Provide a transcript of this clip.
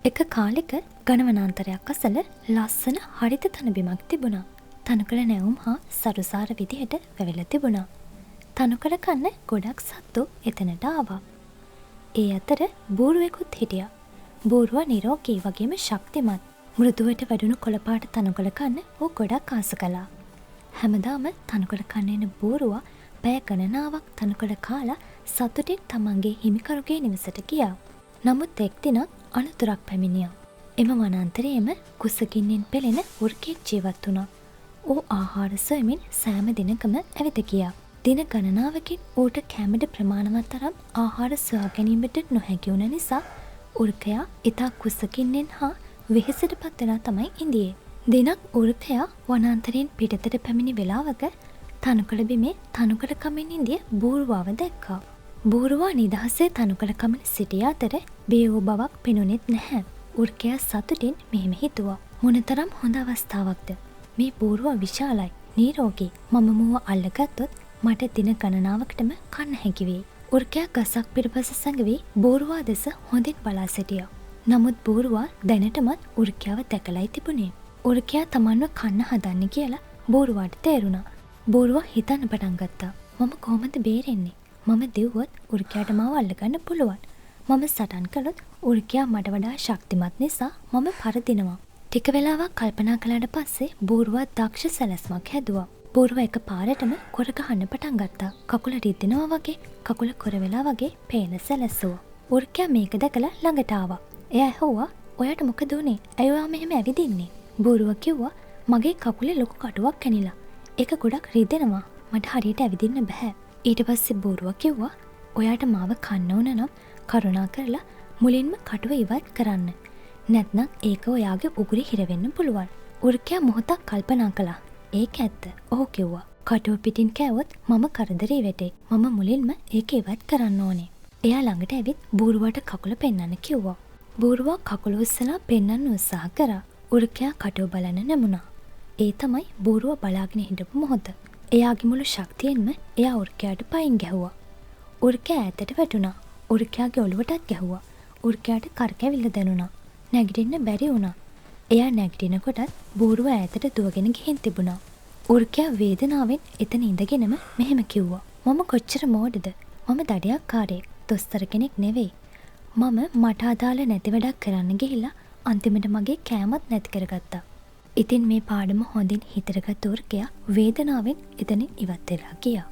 එක කාලෙක ගණවනාන්තරයක් අසල ලස්සන හරිත තනබිමක් තිබුණා. තනකොළ නැවුම් හා සරුසාර විදිහට වැවිලා තිබුණා. තනකොළ කන්න ගොඩක් සත්තු එතනට ආවා. ඒ අතර බූරුවෙකුත් හිටියා. බූරුවා නිරෝගී වගේම ශක්තිමත්. මෘදුවට වැඩුණු කොළපාට තනකොළ කන්න ඌ ගොඩක් ආස කළා. හැමදාම තනකොළ කන්න එන බූරුවා පැය ගණනාවක් තනකොළ කාලා සතුටින් තමන්ගේ හිමිකරුගේ නිවසට ගියා. නමුත් එක් දිනක් අනතුරක් පැමිණියා. එම වනාන්තරයේම කුසගින්නෙන් පෙළෙන වෘකයෙක් ජීවත් වුණා. ඌ ආහාර සොයමින් සෑම දිනකම ඇවිත ගියා. දින ගණනාවකින් ඌට කැමති ප්‍රමාණවත් තරම් ආහාර සොයා ගැනීමට නොහැකි වුණ නිසා වෘකයා ඉතා කුසගින්නෙන් හා වෙහෙසට පත් වෙලා තමයි ඉඳියේ. දිනක් වෘකයා වනාන්තරයෙන් පිටතට පැමිණි වෙලාවක තනකොළ බිමේ තනකොළ කමින් ඉඳිය බූරුවාව දැක්කා. බූරුවා නිදහසේ තනකොළ කමින් සිටිය අතර බේ වූ බවක් පෙනුනෙත් නැහැ. වෘකයා සතුටින් මෙහෙම හිතුවා. මොනතරම් හොඳ අවස්ථාවක්ද. මේ බූරුවා විශාලයි, නිරෝගී. මම මුව අල්ලගත්තොත් මට දින ගණනාවකටම කන්න හැකි වෙයි. වෘකයා ගසක් පිටපස සැඟවී බූරුවා දෙස හොඳින් බලා සිටියා. නමුත් බූරුවා දැනටමත් වෘකයාව දැකලායි තිබුණේ. වෘකයා තමන්ව කන්න හදන්නේ කියලා බූරුවාට තේරුණා. බූරුවා හිතන්න පටන් ගත්තා. මම කොහොමද බේරෙන්නේ? මම දිව්වොත් වෘකයාට මාව අල්ලගන්න පුළුවන්. මම සටන් කළොත් වෘකයා මට වඩා ශක්තිමත් නිසා මම පරදිනවා. ටික වෙලාවක් කල්පනා කළාට පස්සේ බූරුවා දක්ෂ සැලැස්මක් හැදුවා. බූරුවා එක පාරටම කොර ගහන්න පටන් ගත්තා. කකුල රිදෙනවා වගේ, කකුල කොර වෙලා වගේ පේන සැලැස්සුවා. වෘකයා මේක දැකලා ළඟට ආවා. එයා ඇහුවා, "ඔයාට මොකද උනේ? ඇයි ඔයා මෙහෙම ඇවිදින්නේ?" බූරුවා කිව්වා, "මගේ කකුලේ ලොකු කටුවක් කැනිලා. ඒක ගොඩක් රිදෙනවා. මට හරියට ඇවිදින්න බෑ." ඊට පස්සේ බූරුවා කිව්වා, "ඔයාට මාව කන්න ඕන නම් කරුණා කරලා මුලින්ම කටුව ඉවත් කරන්න. නැත්නම් ඒක ඔයාගේ උගුරේ හිර වෙන්න පුළුවන්." වෘකයා මොහොතක් කල්පනා කළා. "ඒක ඇත්ත." ඔහු කිව්වා. "කටුව පිටින් කෑවොත් මම කරදරේ වැටේ. මම මුලින්ම ඒක ඉවත් කරන්න ඕනේ." එයා ළඟට ඇවිත් බූරුවාට කකුල පෙන්වන්න කිව්වා. බූරුවා කකුල උස්සලා පෙන්වන්න උත්සාහ කරා. වෘකයා කටුව බලන්න නැමුණා. ඒ තමයි බූරුවා බලාගෙන හිටපු මොහොත. එයාගේ මුළු ශක්තියෙන්ම එයා වෘකයාට පයින් ගැහුවා. වෘකයා ඈතට වැටුණා. වෘකයාගේ ඔළුවටත් ගැහුවා. වෘකයාට කරකැවිල්ල දැනුණා. නැගිටින්න බැරි වුණා. එයා නැගිටිනකොටත් බූරුවා ඈතට දුවගෙන ගිහින් තිබුණා. වෘකයා වේදනාවෙන් එතන ඉඳගෙනම මෙහෙම කිව්වා. "මම කොච්චර මෝඩද? මම දඩයක්කාරයෙක්, දොස්තර කෙනෙක් නෙවෙයි. මම මට අදාළ නැති වැඩක් කරන්න ගිහිල්ලා අන්තිමට මගේ කෑමත් නැති කරගත්තා." ඉතින් මේ පාඩම හොඳින් හිතට ගත් වෘකයා වේදනාවෙන් එතනින් ඉවත් වෙලා ගියා.